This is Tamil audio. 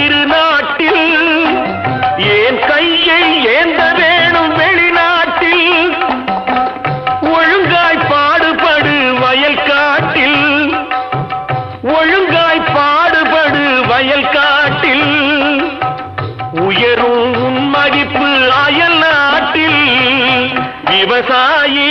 திருநாட்டில் ஏன் கையை ஏந்த வேணும் வெளிநாட்டில் ஒழுங்காய் பாடுபடு வயல் காட்டில் ஒழுங்காய் பாடுபடு வயல் காட்டில் உயரும் உன் மதிப்பு அயல் நாட்டில் விவசாயி